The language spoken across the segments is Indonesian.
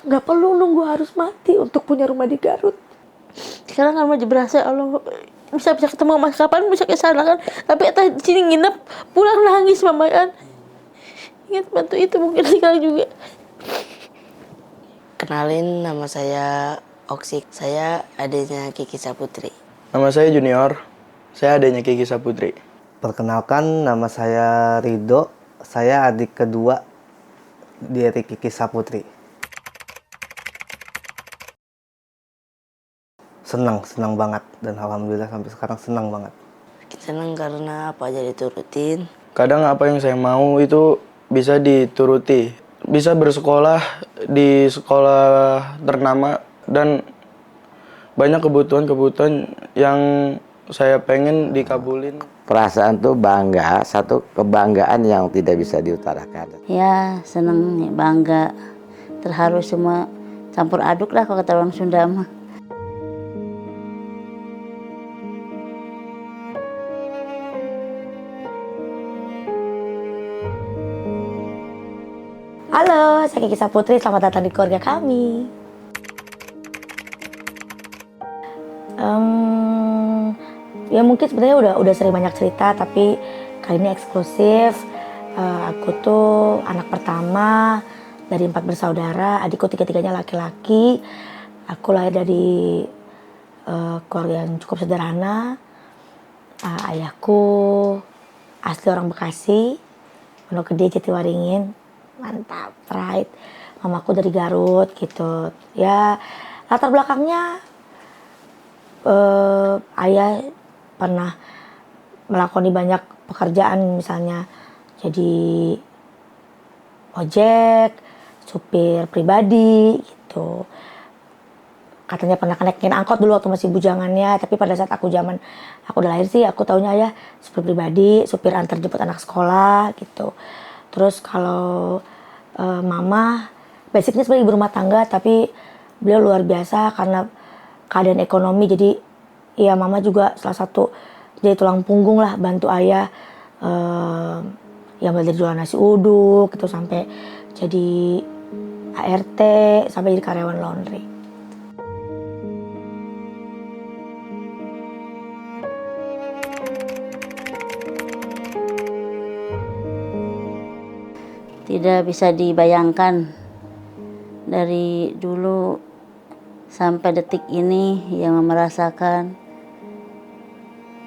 nggak perlu nunggu harus mati untuk punya rumah di Garut. Sekarang kan mah berasa Allah bisa ketemu Mas kapan bisa ke sana kan, tapi entah di sini nginep pulang nangis mama kan. Ingat bantu itu mungkin sekarang juga. Kenalin, nama saya Oksik. Saya adiknya Kiki Saputri. Nama saya Junior. Saya adiknya Kiki Saputri. Perkenalkan, nama saya Rido. Saya adik kedua dari Kiki Saputri. Senang banget. Dan alhamdulillah sampai sekarang senang banget. Senang karena apa aja diturutin. Kadang apa yang saya mau itu bisa dituruti. Bisa bersekolah di sekolah ternama dan banyak kebutuhan-kebutuhan yang saya pengen dikabulin. Perasaan tuh bangga, satu kebanggaan yang tidak bisa diutarakan. Ya seneng, bangga, terharu, semua campur aduk lah kalau kata orang Sunda mah. Halo, saya Kiki Saputri, selamat datang di keluarga kami. Ya mungkin sebenarnya udah sering banyak cerita, tapi kali ini eksklusif. Aku tuh anak pertama dari 4 bersaudara, adikku 3-tiganya laki-laki. Aku lahir dari keluarga yang cukup sederhana. Ayahku asli orang Bekasi, Pondok Gede, Jatiwaringin. Mantap, pride. Mamaku dari Garut gitu. Ya latar belakangnya ayah pernah melakoni banyak pekerjaan, misalnya jadi ojek, supir pribadi gitu. Katanya pernah naikin angkot dulu waktu masih bujangannya, tapi pada saat aku udah lahir sih aku taunya ayah supir pribadi, supir antar jemput anak sekolah gitu. Terus kalau mama basicnya sebagai ibu rumah tangga, tapi beliau luar biasa karena keadaan ekonomi. Jadi ya mama juga salah satu jadi tulang punggung lah, bantu ayah yang mulai dari jualan nasi uduk gitu sampai jadi ART, sampai jadi karyawan laundry. Tidak bisa dibayangkan dari dulu sampai detik ini yang merasakan.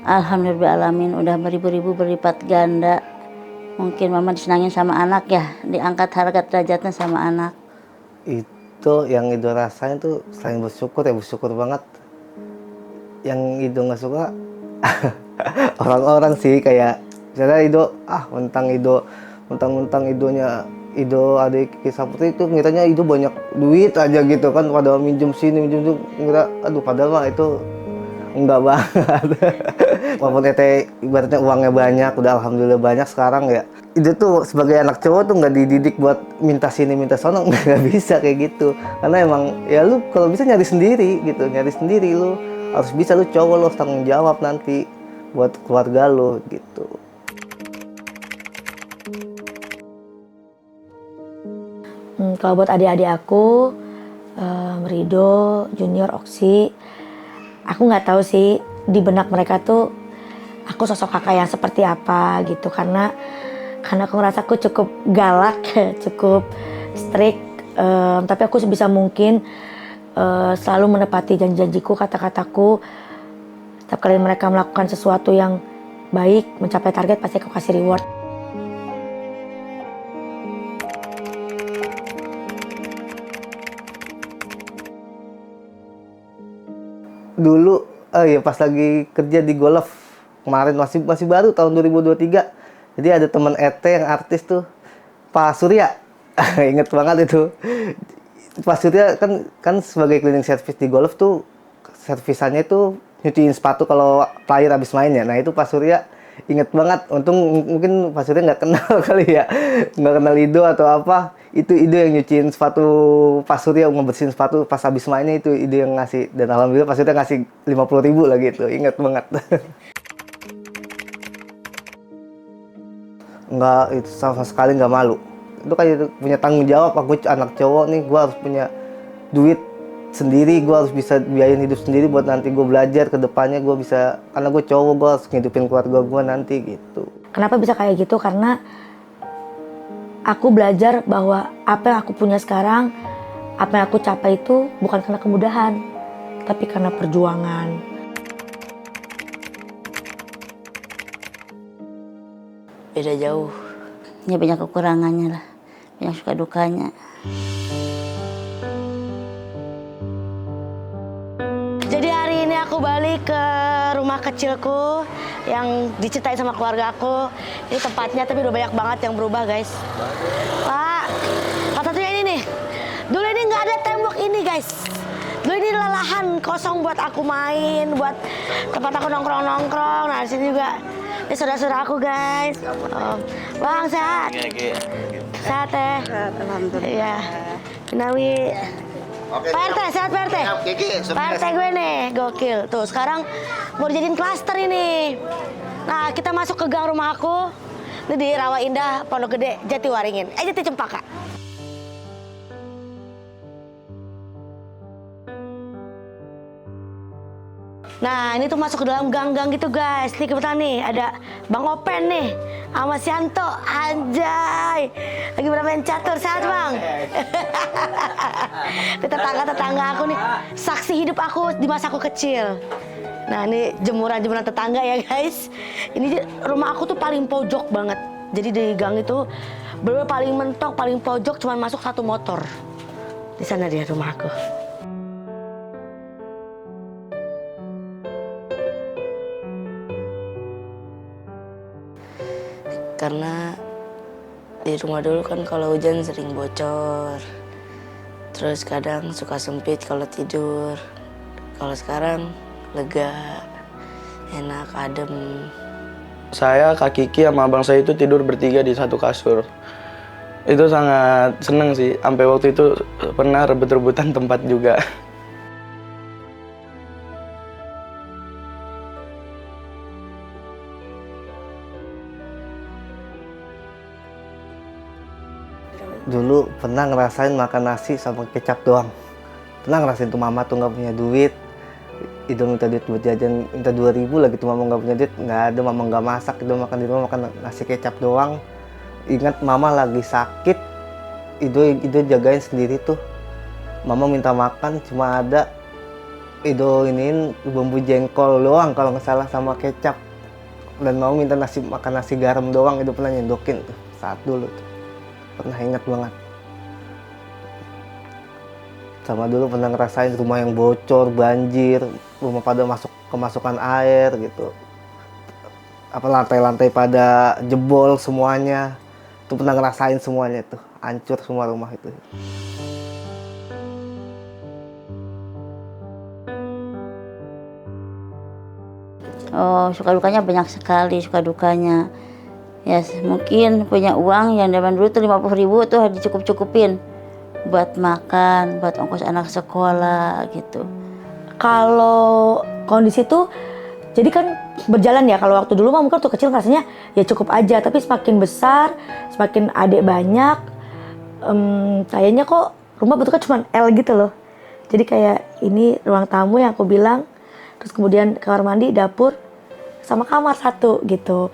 Alhamdulillahirrahmanirrahim udah beribu-ribu berlipat ganda. Mungkin mama disenangin sama anak ya, diangkat harga derajatnya sama anak. Itu yang Ido rasain tuh selain bersyukur banget. Yang Ido nggak suka orang-orang sih, kayak misalnya Ido mentang-mentang Ido adik Kiki Saputri itu ngiranya Ido banyak duit aja gitu kan, padahal minjem sini ngira padahal mah itu enggak banget. Walaupun ibaratnya uangnya banyak, udah alhamdulillah banyak sekarang ya. Ido tuh sebagai anak cowok tuh nggak dididik buat minta sini minta sono, nggak bisa kayak gitu. Karena emang ya lu kalau bisa nyari sendiri gitu, lu harus bisa, lu cowok, lu harus tanggung jawab nanti buat keluarga lu gitu. Kalau buat adik-adik aku, Rido, Junior, Oksi, aku nggak tahu sih di benak mereka tuh aku sosok kakak yang seperti apa gitu, karena aku ngerasa aku cukup galak, cukup strict, tapi aku sebisa mungkin selalu menepati janji-janjiku, kata-kataku. Setiap kali mereka melakukan sesuatu yang baik, mencapai target, pasti aku kasih reward. Dulu ya pas lagi kerja di Golf kemarin, masih baru tahun 2023. Jadi ada teman ET yang artis tuh, Pak Surya. Inget banget itu. Pak Surya kan sebagai cleaning service di Golf tuh, servisannya itu nyuciin sepatu kalau player habis main ya. Nah itu Pak Surya inget banget. Untung mungkin Pak Surya nggak kenal kali ya, nggak kenal Ido atau apa. Itu Ido yang nyuciin sepatu Pak Surya, ngebersihin sepatu pas habis mainnya, itu Ido yang ngasih. Dan alhamdulillah Pak Surya ngasih 50.000 lagi, itu inget banget. Nggak, itu sama sekali nggak malu. Itu kayak punya tanggung jawab, aku anak cowok nih, gue harus punya duit sendiri, gue harus bisa biayain hidup sendiri buat nanti gue belajar ke depannya, gue bisa, karena gue cowok, gue harus ngidupin keluarga gue nanti gitu. Kenapa bisa kayak gitu? Karena aku belajar bahwa apa yang aku punya sekarang, apa yang aku capai itu bukan karena kemudahan, tapi karena perjuangan. Beda jauh. Ya banyak kekurangannya lah, banyak suka dukanya. Jadi hari ini aku balik ke rumah kecilku yang diceritain sama keluarga aku. Ini tempatnya tapi udah banyak banget yang berubah, guys. Pak, salah satunya ini nih. Dulu ini nggak ada tembok ini, guys. Dulu ini lahan kosong buat aku main, buat tempat aku nongkrong-nongkrong. Nah, di sini juga ini saudara-saudara aku, guys. Bang, sehat? Sehat, Teh? Alhamdulillah. Iya. Nawi. Pak RT, sehat Pak RT? Pak RT gue nih, gokil. Tuh, sekarang mau dijadiin klaster ini. Nah, kita masuk ke gang rumah aku. Ini di Rawa Indah, Pondok Gede, Jatiwaringin. Jati Cempaka. Nah, ini tuh masuk ke dalam gang-gang gitu, guys. Nih kebetulan nih, ada Bang Open nih, sama Sianto. Anjay, lagi bermain catur. Sehat, Bang? Ini tetangga-tetangga aku nih, saksi hidup aku di masa aku kecil. Nah, ini jemuran-jemuran tetangga ya, guys. Ini rumah aku tuh paling pojok banget. Jadi di gang itu, bener-bener paling mentok, paling pojok, cuman masuk satu motor. Di sana dia rumah aku. Karena di rumah dulu kan kalau hujan sering bocor. Terus kadang suka sempit kalau tidur. Kalau sekarang lega, enak, adem. Saya, Kak Kiki, sama abang saya itu tidur bertiga di satu kasur. Itu sangat seneng sih, sampai waktu itu pernah rebut-rebutan tempat juga. Dulu pernah ngerasain makan nasi sama kecap doang. Pernah ngerasain tuh mama tuh nggak punya duit. Itu minta duit buat jajan, minta 2.000 lagi tuh mama nggak punya duit. Nggak ada, mama nggak masak, itu makan di rumah makan nasi kecap doang. Ingat mama lagi sakit, itu jagain sendiri tuh. Mama minta makan cuma ada iniin bumbu jengkol doang kalau nggak salah sama kecap. Dan mau minta makan nasi garam doang, itu pernah nyendokin tuh saat dulu tuh. Pernah ingat banget. Sama dulu pernah ngerasain rumah yang bocor, banjir, rumah pada kemasukan air gitu. Apa lantai-lantai pada jebol semuanya. Itu pernah ngerasain semuanya tuh, hancur semua rumah itu. Oh, suka dukanya banyak sekali, suka dukanya. Ya, mungkin punya uang yang zaman dulu tuh 50.000 tuh dicukup-cukupin buat makan, buat ongkos anak sekolah gitu. Kalau kondisi tuh, jadi kan berjalan ya. Kalau waktu dulu mah mungkin waktu kecil rasanya ya cukup aja. Tapi semakin besar, semakin adik banyak, kayaknya kok rumah bentuknya cuma L gitu loh. Jadi kayak ini ruang tamu yang aku bilang, terus kemudian kamar mandi, dapur, sama kamar satu gitu.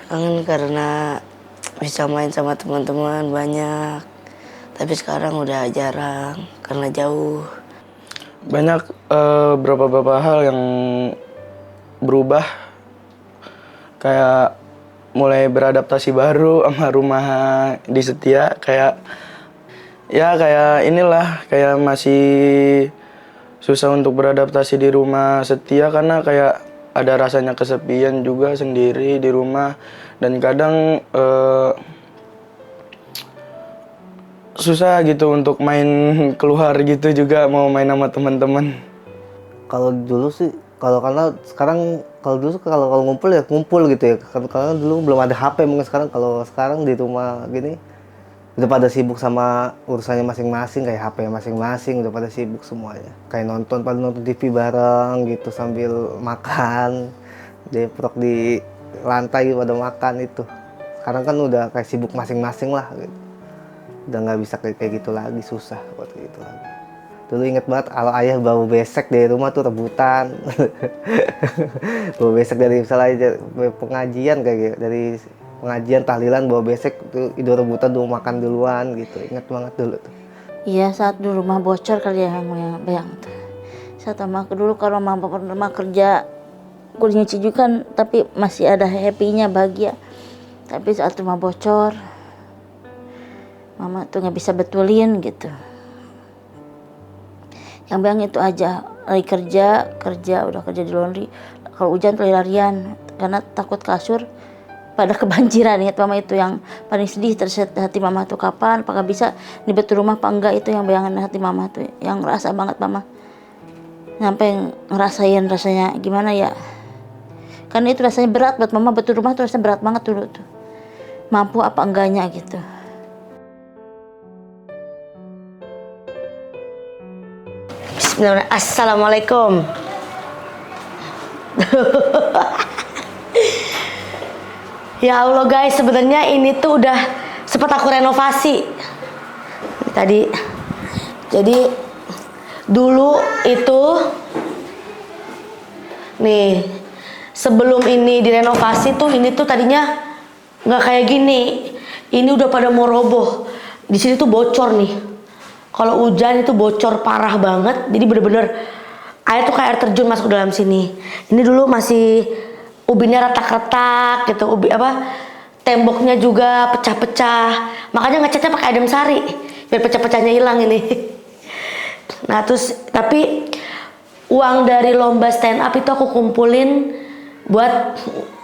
Kangen karena bisa main sama teman-teman banyak. Tapi sekarang udah jarang karena jauh. Banyak beberapa hal yang berubah. Kayak mulai beradaptasi baru sama rumah di Setia. Kayak inilah, kayak masih susah untuk beradaptasi di rumah Setia karena kayak ada rasanya kesepian juga sendiri di rumah, dan kadang susah gitu untuk main keluar gitu juga, mau main sama teman-teman. Kalau dulu sih, karena sekarang kalau dulu kalau ngumpul ya ngumpul gitu ya. Karena dulu belum ada HP, mungkin sekarang di rumah gini udah pada sibuk sama urusannya masing-masing, kayak HP masing-masing udah pada sibuk semuanya. Kayak nonton TV bareng gitu sambil makan, jeprok di lantai pada makan itu. sekarang kan udah kayak sibuk masing-masing lah gitu. Udah nggak bisa kayak gitu lagi, susah buat gitu lagi. Dulu inget banget kalau ayah bawa besek dari rumah tuh rebutan. Bawa besek dari misalnya pengajian kayak gitu, dari pengajian tahlilan bawa besek tuh itu rebutan dulu, makan duluan gitu. Ingat banget dulu tuh. Iya, saat dulu rumah bocor kali ya, yang bayang tuh. Saat sama aku dulu kalau mama pernah kerja kulit nyuci juga kan, tapi masih ada happy-nya, bahagia. Tapi saat rumah bocor, mama tuh nggak bisa betulin gitu. Yang bayang itu aja, lagi kerja udah kerja di laundry. Kalau hujan tuh lari-larian karena takut kasur pada kebanjiran. Ingat mama itu yang paling sedih, terset hati mama tuh kapan, apakah bisa dibetul rumah apa enggak, itu yang bayangan hati mama tuh, yang ngerasa banget mama. Sampai ngerasain rasanya gimana ya. Karena itu rasanya berat buat mama, betul rumah tuh rasanya berat banget dulu tuh. Mampu apa enggaknya gitu. Bismillahirrahmanirrahim. Assalamualaikum. Ya Allah guys, sebenarnya ini tuh udah sempat aku renovasi tadi. Jadi dulu itu nih, sebelum ini direnovasi tuh, ini tuh tadinya nggak kayak gini. Ini udah pada mau roboh. Di sini tuh bocor nih. Kalau hujan itu bocor parah banget. Jadi bener-bener air tuh kayak air terjun masuk ke dalam sini. Ini dulu masih ubinnya retak-retak gitu, temboknya juga pecah-pecah. Makanya ngecatnya pakai adem sari biar pecah-pecahnya hilang ini. Nah terus tapi uang dari lomba stand up itu aku kumpulin buat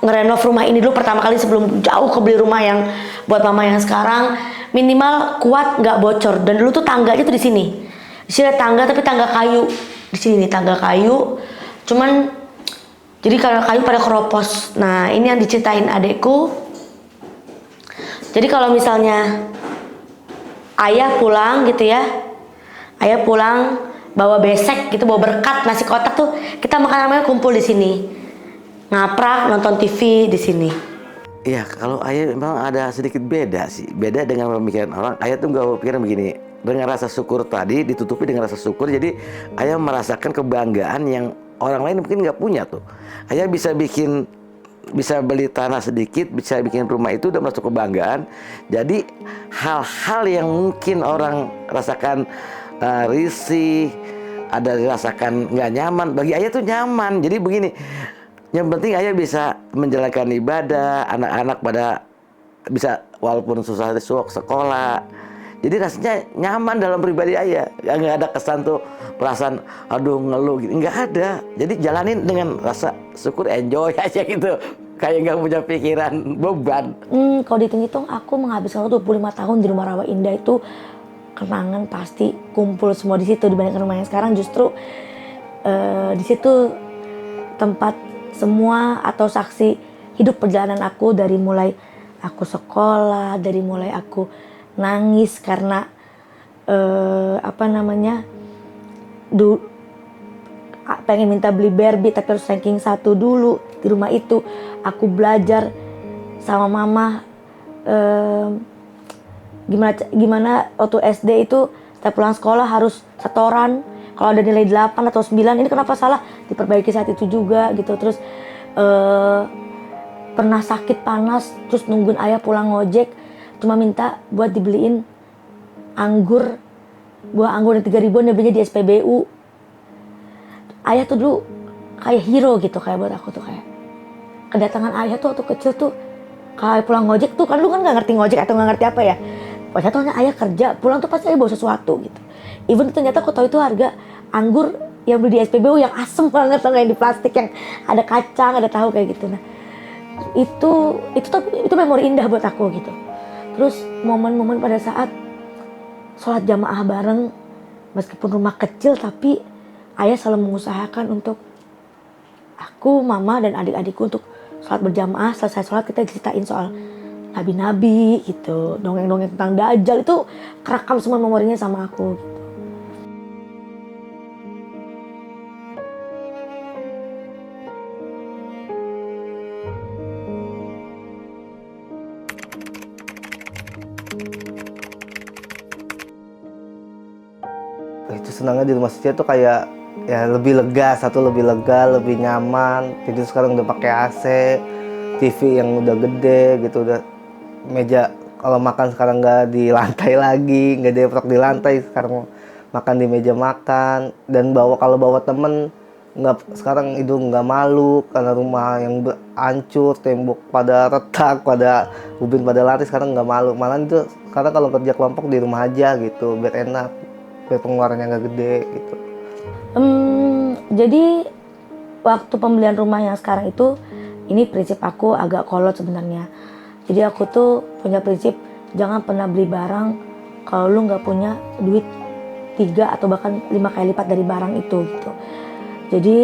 ngerenov rumah ini dulu pertama kali sebelum jauh ke beli rumah yang buat mama yang sekarang, minimal kuat nggak bocor. Dan dulu tuh tangganya tuh di sini ada tangga, tapi tangga kayu. Di sini nih tangga kayu, cuman jadi kalau kayu pada keropos. Nah ini yang diceritain adekku. Jadi kalau misalnya ayah pulang gitu ya, ayah pulang bawa besek gitu, bawa berkat nasi kotak tuh, kita makan namanya kumpul di sini, ngaprak nonton TV di sini. Iya, kalau ayah memang ada sedikit beda sih. Beda dengan pemikiran orang. Ayah tuh nggak berpikiran begini. Dengan rasa syukur tadi ditutupi dengan rasa syukur. Jadi ayah merasakan kebanggaan yang orang lain mungkin nggak punya tuh. Ayah bisa beli tanah sedikit, bisa bikin rumah, itu udah masuk kebanggaan. Jadi hal-hal yang mungkin orang rasakan risih, ada dirasakan nggak nyaman, bagi ayah tuh nyaman. Jadi begini. Yang penting ayah bisa menjalankan ibadah, anak-anak pada bisa walaupun susah sekolah. Jadi rasanya nyaman dalam pribadi ayah. Nggak ada kesan tuh perasaan aduh ngeluh gitu. Nggak ada. Jadi jalanin dengan rasa syukur, enjoy aja gitu. Kayak nggak punya pikiran beban. Kalau dihitung-hitung aku menghabiskan waktu 25 tahun di rumah Rawa Indah itu kenangan pasti kumpul semua di situ, dibandingkan rumah yang sekarang justru di situ tempat semua atau saksi hidup perjalanan aku, dari mulai aku sekolah, dari mulai aku nangis karena pengen minta beli Barbie tapi harus ranking 1 dulu di rumah itu. Aku belajar sama mama gimana waktu SD itu setiap pulang sekolah harus setoran. Kalau ada nilai 8 atau 9, ini kenapa salah, diperbaiki saat itu juga gitu. Terus pernah sakit panas, terus nungguin ayah pulang ngojek, cuma minta buat dibeliin anggur, buah anggur yang 3.000-an, dia belinya di SPBU. Ayah tuh dulu kayak hero gitu, kayak buat aku tuh kayak kedatangan ayah tuh waktu kecil tuh, kayak pulang ngojek tuh, kan lu kan nggak ngerti ngojek atau nggak ngerti apa ya. Pokoknya tuh ayah kerja, pulang tuh pasti ayah bawa sesuatu gitu. Even ternyata aku tahu itu harga anggur yang beli di SPBU yang asem banget, yang di plastik yang ada kacang, ada tahu kayak gitu. Nah, itu memori indah buat aku gitu. Terus momen-momen pada saat sholat jamaah bareng, meskipun rumah kecil tapi ayah selalu mengusahakan untuk aku, mama, dan adik-adikku untuk sholat berjamaah. Selesai sholat kita ceritain soal nabi-nabi gitu, dongeng-dongeng tentang Dajjal, itu kerekam semua memorinya sama aku gitu. itu senangnya di rumah suci tuh kayak ya lebih lega, satu lebih lega, lebih nyaman. Tidur sekarang udah pakai AC, TV yang udah gede gitu, udah meja kalau makan sekarang nggak di lantai lagi, nggak deprok di lantai, sekarang makan di meja makan. Dan kalau bawa temen nggak, sekarang itu nggak malu karena rumah yang hancur, tembok pada retak, pada ubin pada lari, sekarang nggak malu. Malah itu sekarang kalau kerja kelompok di rumah aja gitu, biar enak, biar pengeluarannya nggak gede gitu. Jadi waktu pembelian rumah yang sekarang itu, ini prinsip aku agak kolot sebenarnya. Jadi aku tuh punya prinsip jangan pernah beli barang kalau lu nggak punya duit 3 atau bahkan 5 kali lipat dari barang itu gitu. Jadi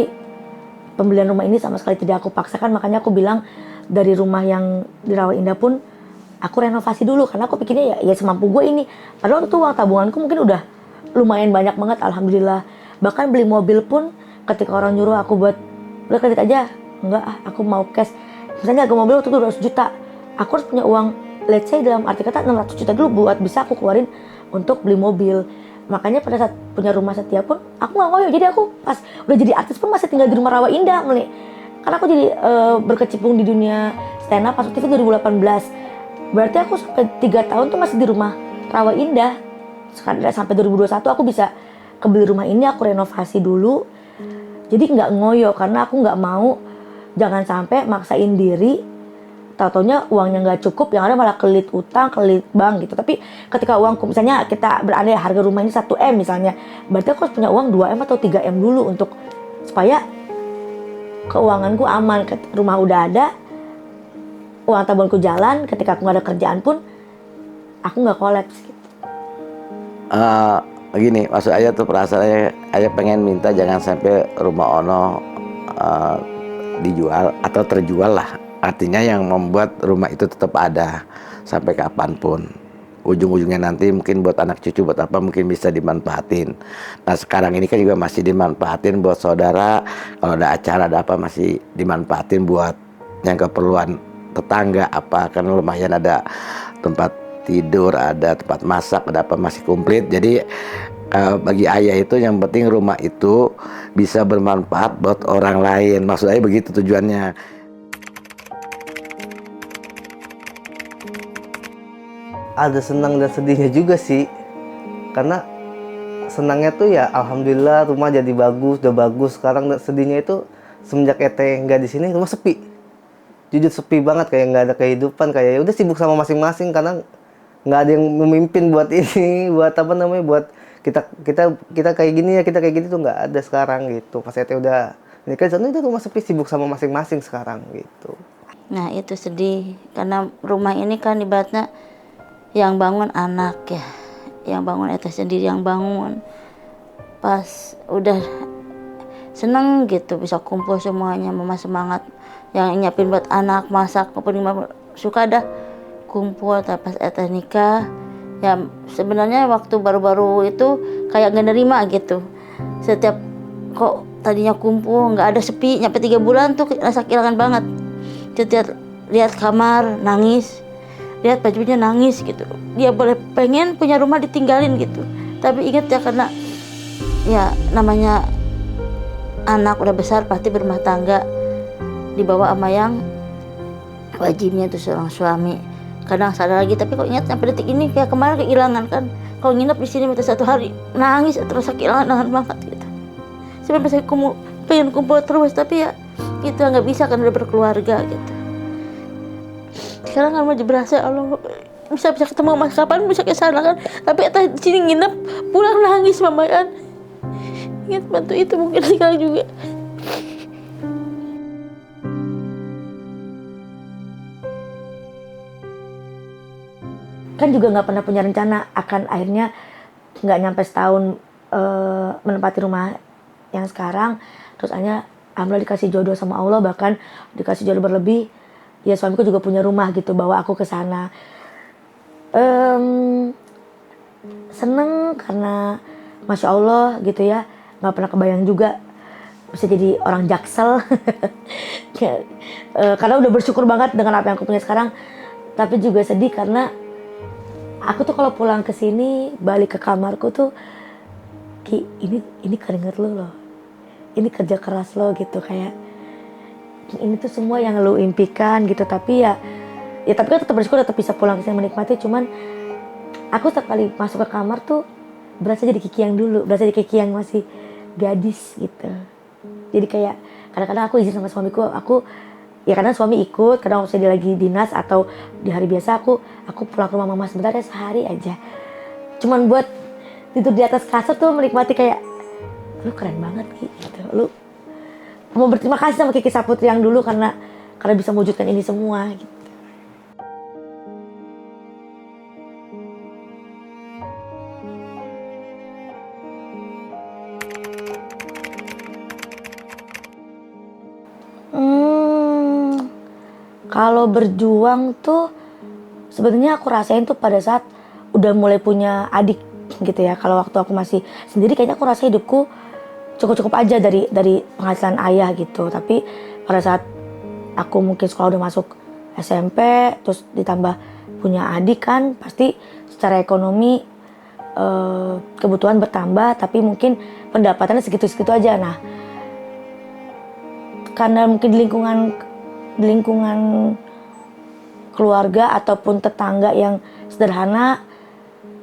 pembelian rumah ini sama sekali tidak aku paksakan, makanya aku bilang dari rumah yang di Rawa Indah pun aku renovasi dulu karena aku pikirnya ya semampu gue ini. Padahal itu uang tabunganku mungkin udah lumayan banyak banget, alhamdulillah. Bahkan beli mobil pun ketika orang nyuruh aku buat udah kredit aja, enggak aku mau cash. Misalnya harga mobil waktu itu 200 juta, aku harus punya uang let's say dalam arti kata 600 juta dulu buat bisa aku keluarin untuk beli mobil. Makanya pada saat punya rumah setia pun aku nggak ngoyo. Jadi aku pas udah jadi artis pun masih tinggal di rumah Rawa Indah mulai. Karena aku jadi berkecimpung di dunia stand up pas TV 2018. Berarti aku sampai 3 tahun tuh masih di rumah Rawa Indah. Sekarang sampai 2021 aku bisa kebeli rumah ini, aku renovasi dulu. Jadi nggak ngoyo karena aku nggak mau jangan sampai maksain diri tau-taunya uangnya nggak cukup, yang ada malah kelit utang, kelit bank gitu. Tapi ketika uangku, misalnya kita berandai harga rumah ini 1M misalnya, berarti aku harus punya uang 2M atau 3M dulu untuk supaya keuanganku aman. Rumah udah ada, uang tabunganku jalan, ketika aku nggak ada kerjaan pun aku nggak kolaps gitu. Begini, maksud ayah tuh perasaan ayah pengen minta jangan sampai rumah Ono dijual atau terjual lah. Artinya yang membuat rumah itu tetap ada sampai kapanpun. Ujung-ujungnya nanti mungkin buat anak cucu, buat apa mungkin bisa dimanfaatin. Nah sekarang ini kan juga masih dimanfaatin buat saudara. Kalau ada acara, ada apa masih dimanfaatin buat yang keperluan tetangga apa. Kan lumayan ada tempat tidur, ada tempat masak, ada apa masih komplit. Jadi bagi ayah itu yang penting rumah itu bisa bermanfaat buat orang lain. Maksud ayah begitu tujuannya. Ada senang dan sedihnya juga sih, karena senangnya tuh ya alhamdulillah rumah jadi bagus, udah bagus. Sekarang sedihnya itu semenjak Ete nggak di sini rumah sepi, jujur sepi banget, kayak nggak ada kehidupan, kayak ya udah sibuk sama masing-masing karena nggak ada yang memimpin buat ini, buat apa namanya, buat kita kayak gini ya, kita kayak gini tuh nggak ada sekarang gitu. Pas Ete udah ini kan sana itu rumah sepi, sibuk sama masing-masing sekarang gitu. Nah itu sedih karena rumah ini kan ibaratnya yang bangun anak ya, yang bangun Eta sendiri yang bangun. Pas udah seneng gitu bisa kumpul semuanya, mama semangat yang nyiapin buat anak, masak maupun suka dah kumpul. Tapi pas Eta nikah ya sebenarnya waktu baru-baru itu kayak gak nerima gitu. Setiap kok tadinya kumpul nggak ada, sepi nyampe 3 bulan tuh rasa kehilangan banget. Setiap lihat kamar nangis, lihat bajunya nangis gitu. Dia boleh pengen punya rumah ditinggalin gitu, tapi ingat ya karena ya namanya anak udah besar pasti berumah tangga, dibawa sama yang wajibnya itu seorang suami. Kadang sadar lagi, tapi kok ingat sampai detik ini kayak kemarin kehilangan kan. Kalau nginep di sini minta 1 hari nangis terus kehilangan banget gitu. Sebenarnya pengen kumpul terus, tapi ya itu nggak bisa kan udah berkeluarga gitu. Sekarang kan masih berasa Allah bisa ketemu mas kapan bisa ke sana kan, tapi di sini nginep pulang nangis mama kan. Ingat bantu itu mungkin sekarang juga. Kan juga nggak pernah punya rencana akan akhirnya nggak nyampe setahun menempati rumah yang sekarang. Terus akhirnya alhamdulillah dikasih jodoh sama Allah, bahkan dikasih jodoh berlebih. Ya suamiku juga punya rumah gitu, bawa aku ke sana. Seneng karena Masya Allah gitu ya, nggak pernah kebayang juga bisa jadi orang Jaksel. Karena udah bersyukur banget dengan apa yang aku punya sekarang. Tapi juga sedih karena aku tuh kalau pulang ke sini, balik ke kamarku tuh Ki, ini keringet lo loh, ini kerja keras lo gitu, kayak ini tuh semua yang lo impikan gitu. Tapi ya tapi kan tetap bersyukur, tetap bisa pulang ke sini menikmati. Cuman aku setiap kali masuk ke kamar tuh berasa jadi Kiki yang dulu, berasa jadi Kiki yang masih gadis gitu. Jadi kayak kadang-kadang aku izin sama suamiku, ya kadang suami ikut, kadang waktu dia lagi dinas atau di hari biasa aku pulang ke rumah mama sebentar ya, sehari aja. Cuman buat tidur di atas kasur tuh menikmati, kayak lu keren banget Ki gitu. Lu mau berterima kasih sama Kiki Saputri yang dulu karena bisa mewujudkan ini semua gitu. Kalau berjuang tuh sebenarnya aku rasain tuh pada saat udah mulai punya adik gitu ya. Kalau waktu aku masih sendiri kayaknya aku rasa hidupku cukup-cukup aja dari penghasilan ayah gitu. Tapi pada saat aku mungkin sekolah udah masuk SMP, terus ditambah punya adik kan, pasti secara ekonomi kebutuhan bertambah, tapi mungkin pendapatannya segitu-segitu aja. Nah, karena mungkin di lingkungan keluarga ataupun tetangga yang sederhana,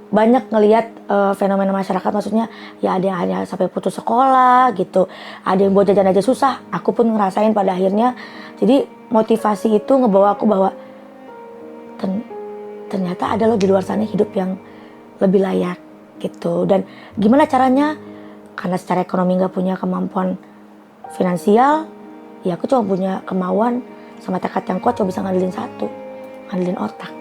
banyak ngelihat fenomena masyarakat, maksudnya ya ada yang hanya sampai putus sekolah gitu, ada yang buat jajan aja susah. Aku pun ngerasain pada akhirnya. Jadi motivasi itu ngebawa aku bahwa ternyata ada loh di luar sana hidup yang lebih layak gitu. Dan gimana caranya? Karena secara ekonomi nggak punya kemampuan finansial, ya aku cuma punya kemauan sama tekad yang kuat, cuma bisa ngandelin otak.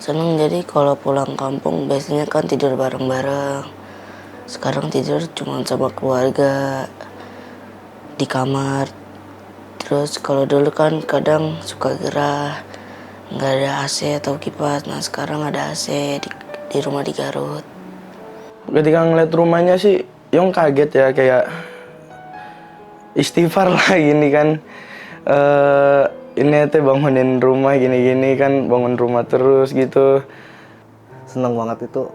Seneng, jadi kalau pulang kampung biasanya kan tidur bareng-bareng. Sekarang tidur cuma sama keluarga di kamar. Terus kalau dulu kan kadang suka gerah, nggak ada AC atau kipas. Nah sekarang ada AC di rumah di Garut. Ketika ngeliat rumahnya sih, Yong kaget ya, kayak istighfar lah gini kan. Ini teh bangunin rumah gini-gini kan, bangun rumah terus gitu. Senang banget itu.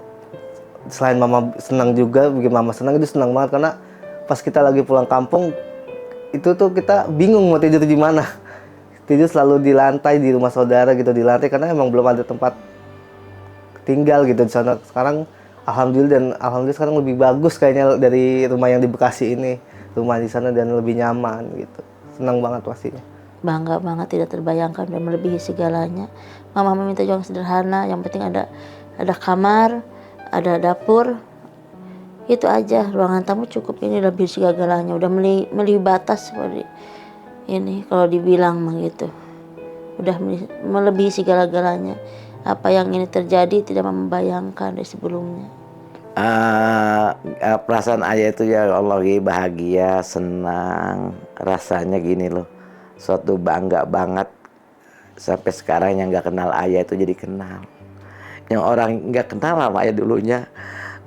Selain mama senang juga, bikin mama senang, itu senang banget karena pas kita lagi pulang kampung itu tuh kita bingung mau tidur di mana. Tidur selalu di lantai di rumah saudara gitu, di lantai karena emang belum ada tempat tinggal gitu di sana. Sekarang alhamdulillah sekarang lebih bagus kayaknya dari rumah yang di Bekasi ini. Rumah di sana dan lebih nyaman gitu. Senang banget pastinya. Bangga banget, tidak terbayangkan dan melebihi segalanya. Mama meminta yang sederhana, yang penting ada kamar, ada dapur, itu aja. Ruangan tamu cukup, ini lebih segala-galanya. Udah melebihi batas ini kalau dibilang mah gitu. Udah melebihi segala-galanya. Apa yang ini terjadi tidak membayangkan dari sebelumnya. Perasaan ayah itu ya Allah, bahagia, senang. Rasanya gini loh, suatu bangga banget. Sampai sekarang yang gak kenal ayah itu jadi kenal. Yang orang gak kenal sama ayah dulunya,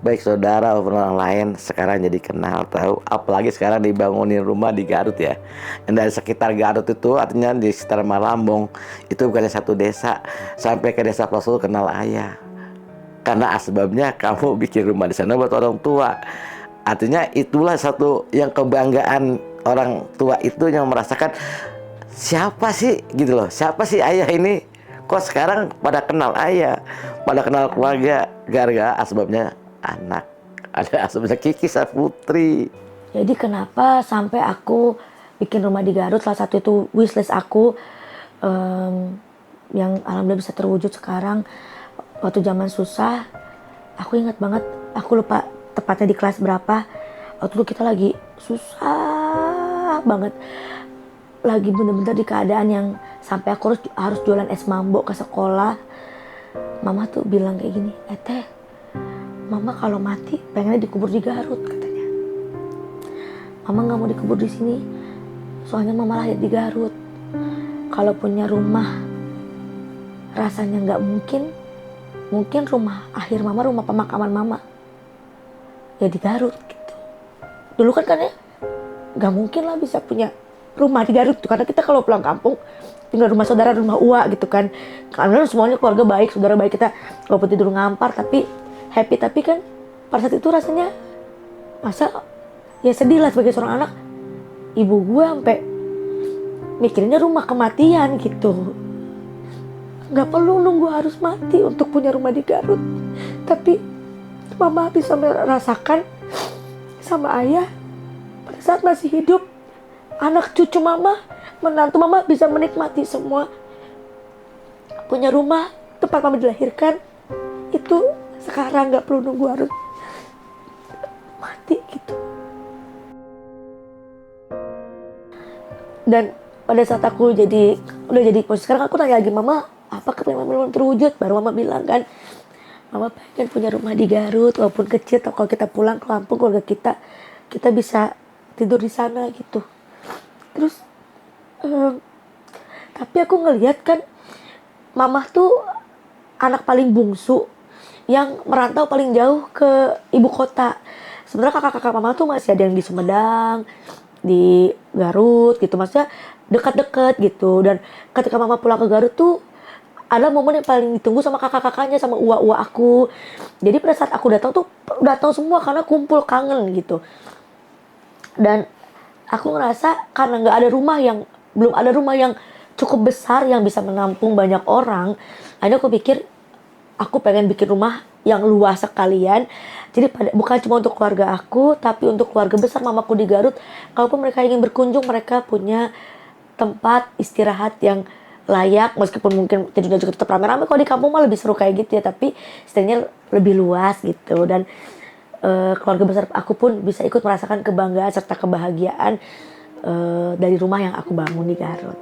baik saudara maupun orang lain, sekarang jadi kenal, tahu. Apalagi sekarang dibangunin rumah di Garut ya. Yang dari sekitar Garut itu, artinya di sekitar Malambong, itu bukannya satu desa, sampai ke desa Plosul kenal ayah. Karena asbabnya kamu bikin rumah di sana buat orang tua. Artinya itulah satu yang kebanggaan orang tua itu, yang merasakan siapa sih gitu loh, siapa sih ayah ini. Kok sekarang pada kenal ayah, pada kenal keluarga, gara-gara asbabnya anak. Ada asbabnya Kiki Saputri. Jadi kenapa sampai aku bikin rumah di Garut, salah satu itu wishlist aku yang alhamdulillah bisa terwujud sekarang. Waktu zaman susah, aku ingat banget, aku lupa tepatnya di kelas berapa, waktu itu kita lagi susah banget, lagi bener-bener di keadaan yang sampai aku harus jualan es mambo ke sekolah. Mama tuh bilang kayak gini, teh, mama kalau mati pengennya dikubur di Garut katanya. Mama nggak mau dikubur di sini, soalnya mama lahir di Garut. Kalau punya rumah rasanya nggak mungkin rumah akhir mama, rumah pemakaman mama ya di Garut gitu. Dulu kan ya nggak mungkin lah bisa punya rumah di Garut tuh, karena kita kalau pulang kampung tinggal rumah saudara, rumah uak gitu kan, karena semuanya keluarga baik, saudara baik, kita walaupun tidur ngampar tapi happy. Tapi kan pada saat itu rasanya masa ya sedih lah sebagai seorang anak. Ibu gue sampai mikirinnya rumah kematian gitu. Nggak perlu nunggu harus mati untuk punya rumah di Garut, tapi mama bisa merasakan sama ayah pada saat masih hidup, anak cucu mama, menantu mama bisa menikmati semua, punya rumah tempat mama dilahirkan. Itu sekarang nggak perlu nunggu harus mati gitu. Dan pada saat aku udah jadi posisi sekarang, aku tanya lagi, mama apa kepinginan belum terwujud? Baru mama bilang kan, mama pengen punya rumah di Garut walaupun kecil, atau kalau kita pulang ke kampung keluarga kita bisa tidur di sana gitu. Terus tapi aku ngelihat kan mama tuh anak paling bungsu yang merantau paling jauh ke ibu kota. Sebenarnya kakak-kakak mama tuh masih ada yang di Sumedang, di Garut gitu, maksudnya dekat-dekat gitu. Dan ketika mama pulang ke Garut tuh ada momen yang paling ditunggu sama kakak-kakaknya, sama uak-uak aku. Jadi pada saat aku datang semua karena kumpul kangen gitu. Dan aku ngerasa karena belum ada rumah yang cukup besar yang bisa menampung banyak orang, akhirnya aku pikir aku pengen bikin rumah yang luas sekalian. Jadi bukan cuma untuk keluarga aku, tapi untuk keluarga besar mamaku di Garut. Kalaupun mereka ingin berkunjung, mereka punya tempat istirahat yang layak, meskipun mungkin tidurnya juga tetap rame-rame. Kalau di kampung mah lebih seru kayak gitu ya, tapi setidaknya lebih luas gitu. Dan keluarga besar aku pun bisa ikut merasakan kebanggaan serta kebahagiaan dari rumah yang aku bangun di Garut.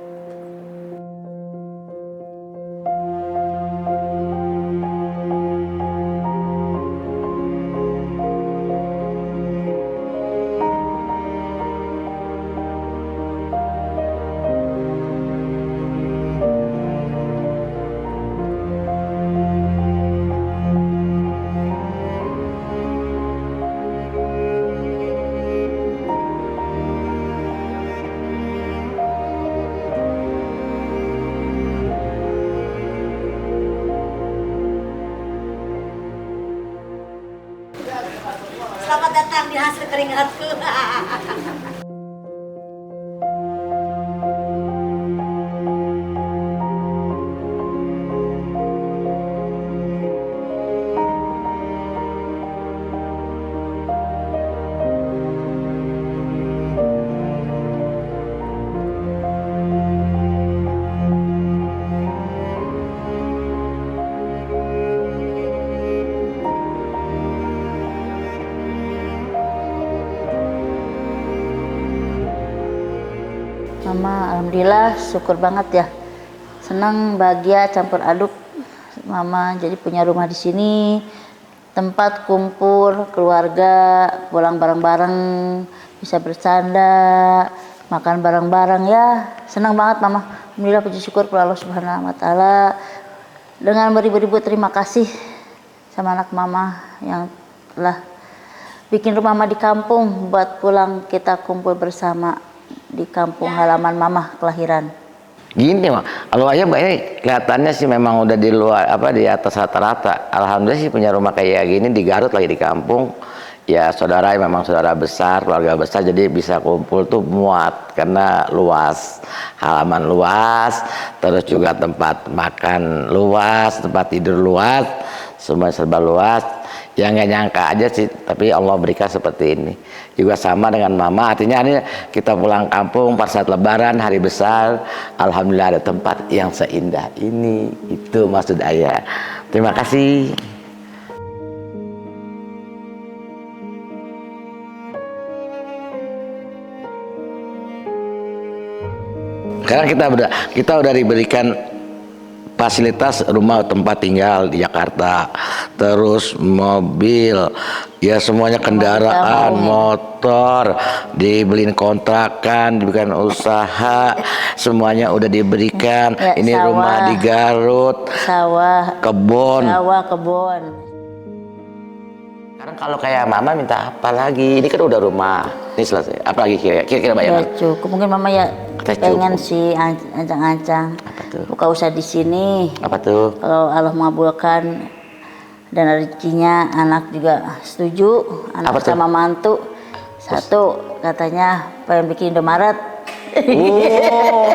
Selamat datang di hasil keringatku. Mama alhamdulillah syukur banget ya, senang, bahagia, campur aduk. Mama jadi punya rumah di sini, tempat kumpul keluarga, pulang bareng-bareng, bisa bercanda, makan bareng-bareng ya. Senang banget Mama. Alhamdulillah, puji syukur kepada Allah Subhanahu wa taala. Dengan beribu-ribu terima kasih sama anak Mama yang telah bikin rumah Mama di kampung buat pulang kita kumpul bersama di kampung halaman Mama kelahiran. Gini mah, kalau ayah ini kelihatannya sih memang udah di luar di atas rata-rata. Alhamdulillah sih punya rumah kayak gini di Garut, lagi di kampung. Ya saudara memang saudara besar, keluarga besar, jadi bisa kumpul tuh muat karena luas, halaman luas, terus juga tempat makan luas, tempat tidur luas, semua serba luas. Ya nggak nyangka aja sih, tapi Allah berikan seperti ini. Juga sama dengan Mama, artinya ini kita pulang kampung pada saat Lebaran, hari besar, alhamdulillah ada tempat yang seindah ini. Itu maksud ayah. Terima kasih. Sekarang kita udah diberikan fasilitas rumah tempat tinggal di Jakarta, terus mobil, ya semuanya kendaraan, motor, dibeliin kontrakan, diberikan usaha, semuanya udah diberikan. Ya, ini sawah, rumah di Garut, sawah, kebun. sawah, kebun. Sekarang Kalau kayak mama minta apa lagi? Ini kan udah rumah, ini selesai. Apa lagi kira-kira Ya bayangan? cukup. Mungkin mama ya Katanya pengen cukup. sih ancang-ancang Apa tuh? buka usaha di sini. Apa tuh? Kalau Allah mengabulkan dan rezekinya, anak juga setuju, anak Apa tuh? sama mantu. Satu katanya pengen bikin Indomaret Oh,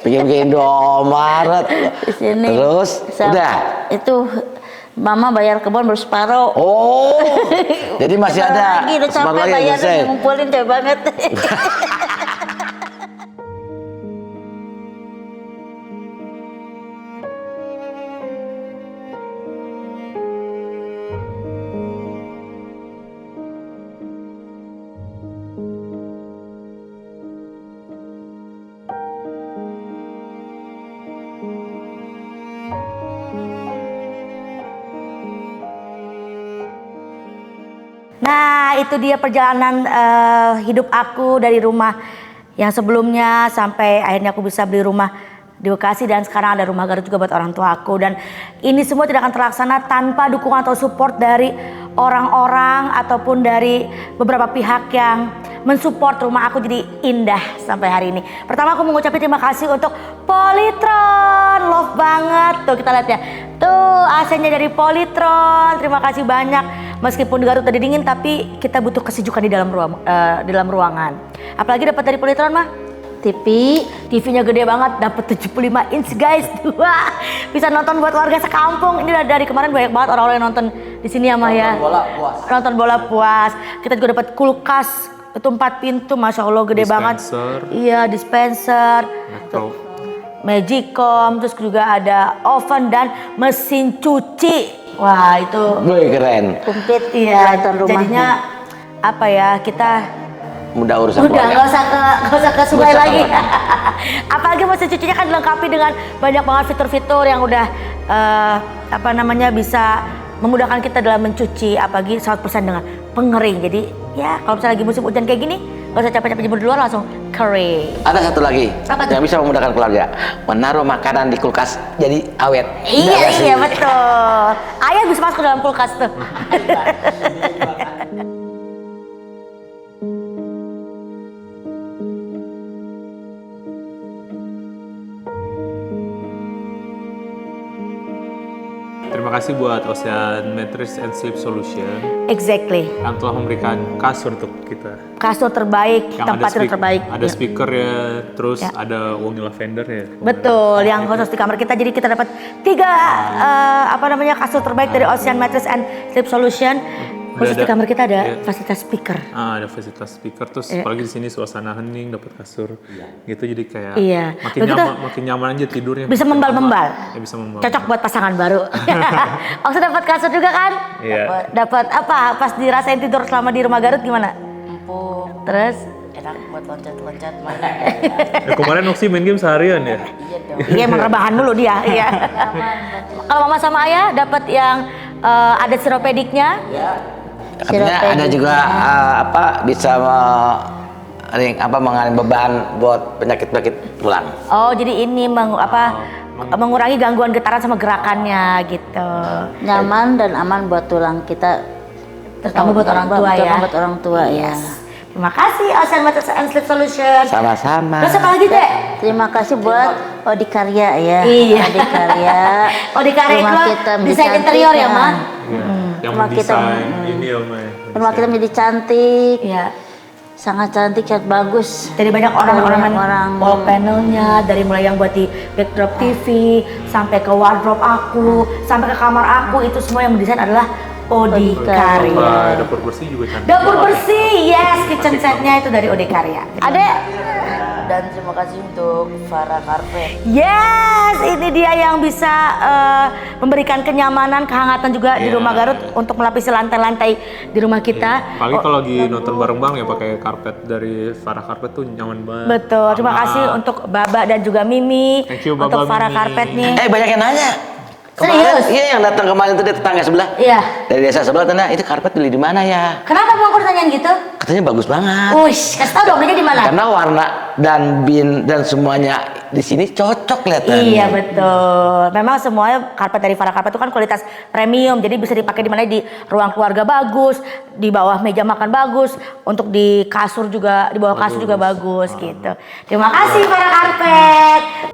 bikin Indomaret. di sini. Terus, udah. Itu mama bayar kebun baru separuh. Oh, jadi masih ada. Lagi udah sebentar capek lagi bayarnya, selesai. ngumpulin capek banget. Nah, itu dia perjalanan hidup aku dari rumah yang sebelumnya sampai akhirnya aku bisa beli rumah di Bekasi dan sekarang ada rumah Garut juga buat orang tua aku. Dan ini semua tidak akan terlaksana tanpa dukungan atau support dari orang-orang ataupun dari beberapa pihak yang mensupport rumah aku jadi indah sampai hari ini. Pertama aku mengucapkan terima kasih untuk Polytron, love banget. Tuh kita lihat ya, tuh AC-nya dari Polytron, terima kasih banyak. Meskipun di Garut tadi dingin tapi kita butuh kesejukan di dalam ruangan. Apalagi dapat dari Polytron mah? TV-nya gede banget, dapat 75 inch guys. Wah, bisa nonton buat warga sekampung. Ini udah dari kemarin banyak banget orang-orang yang nonton di sini ya Mah ya. Nonton bola puas. Kita juga dapat kulkas itu 4 pintu, masya Allah gede banget. Iya, dispenser. Magicom, terus juga ada oven dan mesin cuci. Wah itu. Wih, keren. Kumplit Iya, peralatan rumahnya. jadinya apa ya, kita Mudah urusan udah keluarga. nggak usah ke sungai Nggak usah lagi. ke Apalagi mesin cucinya kan dilengkapi dengan banyak banget fitur-fitur yang udah bisa memudahkan kita dalam mencuci, apalagi 100% dengan pengering. Jadi ya kalau misalnya lagi musim hujan kayak gini, nggak usah capek-capek jemur di luar, langsung kering. Ada satu lagi Apa tuh? yang bisa memudahkan keluarga, menaruh makanan di kulkas jadi awet. Iya Nggak sih? iya betul. Ayah bisa masuk ke dalam kulkas tuh. Terima kasih buat Ocean Mattress and Sleep Solution Exactly. yang telah memberikan kasur untuk kita. Kasur terbaik, Yang tempat tidur terbaik. Ada Ya. speaker ya, terus Ya. ada wangi lavender ya. Betul, yang khusus di kamar kita. Jadi kita dapat 3 kasur terbaik dari Ocean Mattress and Sleep Solution. Khusus di ada- kamar kita ada ya. fasilitas speaker. Ada fasilitas speaker, terus Iya. apalagi di sini suasana hening, dapat kasur, gitu jadi kayak Iya. makin Begitu- nyaman, makin nyaman aja tidurnya. Bisa makin membal-membal. lama. Ya, bisa membal. Cocok buat pasangan baru. Maksud dapat kasur juga kan? Iya. Dapat apa? Pas dirasain tidur selama di rumah Garut gimana? Empuk, Terus? enak buat loncat-loncat main. Ya, kemarin Oksi main game seharian ya. Iya emang rebahan mulu dia. Iya. Kalau mama sama ayah dapat yang ada siropediknya. Katanya ada juga bisa mengalami beban buat penyakit tulang. Oh jadi ini mengurangi gangguan getaran sama gerakannya gitu. Nyaman dan aman buat tulang kita, Terutama buat orang tua ya. Terutama buat orang tua ya. Terima kasih Ocean Mattress and Sleep Solution. Sama-sama. Terus apa lagi Dek? Terima kasih buat Odikarya ya. Iya. Odikarya. Odikarya Rumah itu kita menjadi desain cantik interior ya, ya. Ma? Yang Rumah kita- mendesain ini ya, Ma. Rumah kita menjadi cantik, Iya. sangat cantik, sangat bagus. Dari banyak ornamen orang. wall panelnya, dari mulai yang buat di backdrop TV sampai ke wardrobe aku, sampai ke kamar aku, itu semua yang mendesain adalah Odikarya. Wah, dapur bersih juga cantik. Dapur bersih, yes, kitchen setnya itu dari Odikarya. Ada? Dan terima kasih untuk Farah Carpet. Yes, ini dia yang bisa memberikan kenyamanan, kehangatan juga di Iya. rumah Garut untuk melapisi lantai-lantai di rumah kita. Apalagi kalau lagi nonton bareng-bareng ya pakai karpet dari Farah Carpet tuh nyaman banget. Betul, terima Aman. kasih untuk Baba dan juga Mimi, Thank you, untuk Baba, Farah Mimi. Carpet nih. Banyak yang nanya. Serius? Iya, yang datang kemarin tuh dari tetangga sebelah. Iya. Dari desa sebelah tanya, itu karpet beli di mana ya? Kenapa mau aku ditanyain gitu? katanya bagus banget. Uish, kasih tau dong belinya di mana? Karena warna dan bin dan semuanya di sini cocok kelihatannya. Iya betul. Memang semuanya karpet dari Farah Karpet itu kan kualitas premium, jadi bisa dipakai di mana, di ruang keluarga bagus, di bawah meja makan bagus, untuk di kasur juga, di bawah kasur juga bagus gitu. Terima kasih Farah Karpet.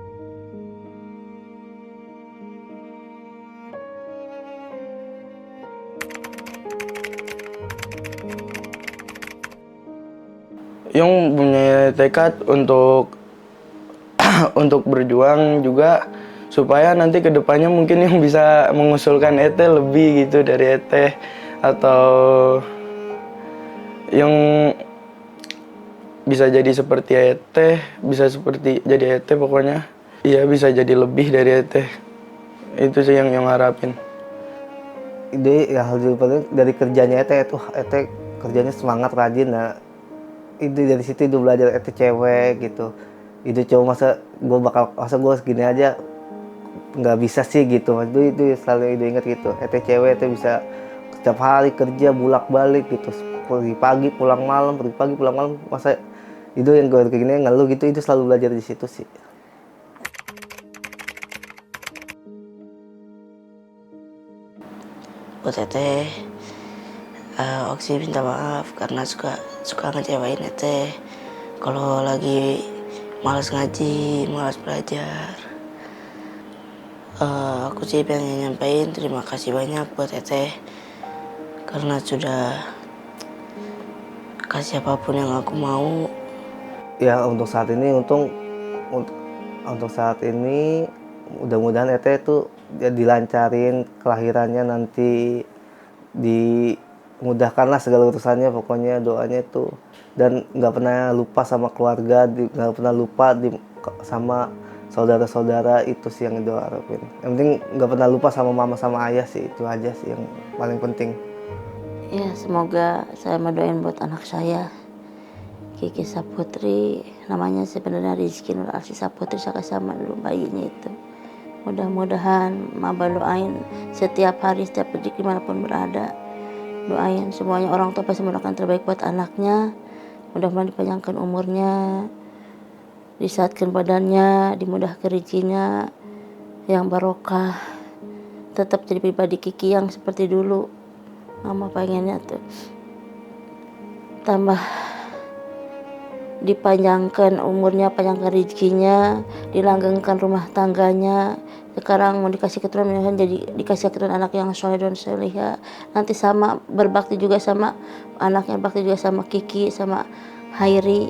Yung punya tekad untuk untuk berjuang juga supaya nanti kedepannya mungkin yang bisa mengusulkan Ete lebih gitu dari Ete, atau yang bisa jadi seperti Ete, bisa seperti jadi Ete pokoknya. Iya bisa jadi lebih dari Ete. Itu sih yang harapin. Ide ya hal paling dari kerjanya Ete tuh, Ete kerjanya semangat, rajin. Nah itu dari situ itu belajar Ete cewek gitu. Itu cowok masa gue segini aja nggak bisa sih gitu. Itu selalu ide ingat gitu. Ete cewek, Ete bisa setiap hari kerja bulak balik gitu, pergi pagi pulang malam, pergi pagi pulang malam. Masa itu yang gue kayak gini ngeluh gitu, itu selalu belajar di situ sih. Buat Teteh, Oksi minta maaf karena suka ngecewain Teteh. Kalau lagi malas ngaji, malas belajar. Aku sih pengen nyampein terima kasih banyak buat Teteh karena sudah kasih apapun yang aku mau. Ya untuk saat ini untuk saat ini mudah-mudahan Ete itu ya dilancarin kelahirannya, nanti dimudahkanlah segala urusannya, pokoknya doanya itu. Dan nggak pernah lupa sama keluarga, nggak pernah lupa sama saudara-saudara, itu sih yang doa harapin. Yang penting nggak pernah lupa sama mama sama ayah sih, itu aja sih yang paling penting. Ya semoga saya mendoain buat anak saya Kiki Saputri, namanya sebenarnya Rizky Nur Arsi Saputri, saya sama dulu bayinya itu. Mudah-mudahan Mama doain setiap hari, setiap detik dimanapun berada. Doain semuanya, orang tua pasti mendoakan terbaik buat anaknya. Mudah-mudahan dipanjangkan umurnya, disehatkan badannya, dimudahkan rezekinya yang barokah. Tetap jadi pribadi Kiki yang seperti dulu. Mama pengennya tuh tambah dipanjangkan umurnya, panjangkan rezekinya, dilanggengkan rumah tangganya. Sekarang mau dikasih keturunan, jadi dikasih keturunan anak yang soleh dan solehah. Nanti sama berbakti juga sama anaknya, bakti juga sama Kiki, sama Hairi,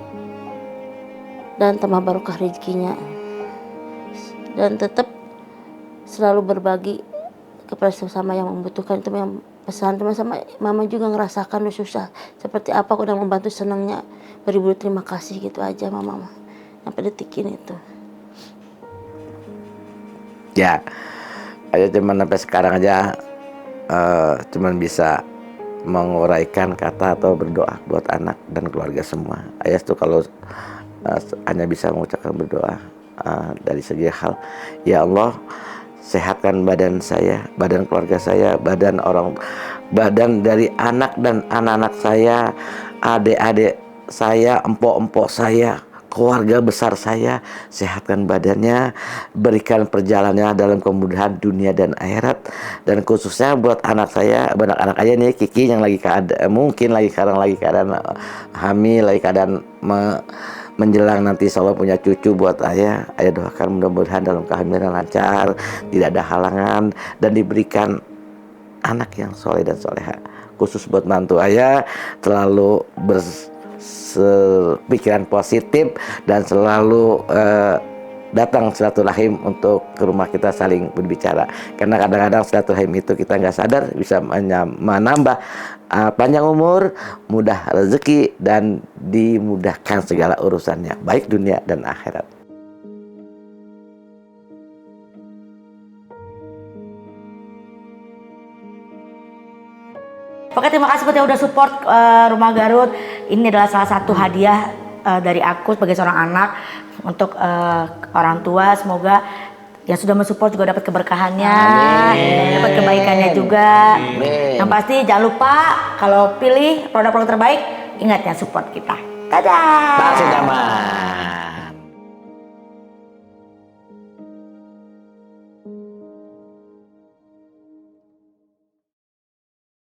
dan tambah barokah rezekinya. Dan tetap selalu berbagi kepada sesama yang membutuhkan. Itu yang pesan teman sama mama juga ngerasakan susah seperti apa, aku udah membantu, senangnya beribu terima kasih gitu aja mama sampai detik ini itu. Ya, ayah cuman sampai sekarang aja cuman bisa menguraikan kata atau berdoa buat anak dan keluarga semua. Ayah tuh kalau hanya bisa mengucapkan berdoa dari segi hal, ya Allah, sehatkan badan saya, badan keluarga saya, badan dari anak dan anak-anak saya, adik-adik saya, empok-empok saya, keluarga besar saya, sehatkan badannya, berikan perjalanannya dalam kemudahan dunia dan akhirat. Dan khususnya buat anak saya, anak-anak ayah nih, Kiki yang lagi mungkin lagi keadaan hamil, lagi keadaan menjelang nanti insya Allah punya cucu. Buat ayah doakan mudah-mudahan dalam kehamilan lancar, tidak ada halangan, dan diberikan anak yang soleh dan soleha. Khusus buat mantu ayah, selalu berpikiran positif dan selalu datang silaturahim untuk ke rumah kita saling berbicara. Karena kadang-kadang silaturahim itu kita nggak sadar bisa menambah panjang umur, mudah rezeki, dan dimudahkan segala urusannya, baik dunia dan akhirat. Oke, terima kasih buat yang udah support Rumah Garut. Ini adalah salah satu hadiah dari aku sebagai seorang anak untuk orang tua. Semoga yang sudah mensupport juga dapat keberkahannya, dapat kebaikannya juga. Yang pasti jangan lupa kalau pilih produk-produk terbaik, ingat ya support kita. Dadah. Masih zaman.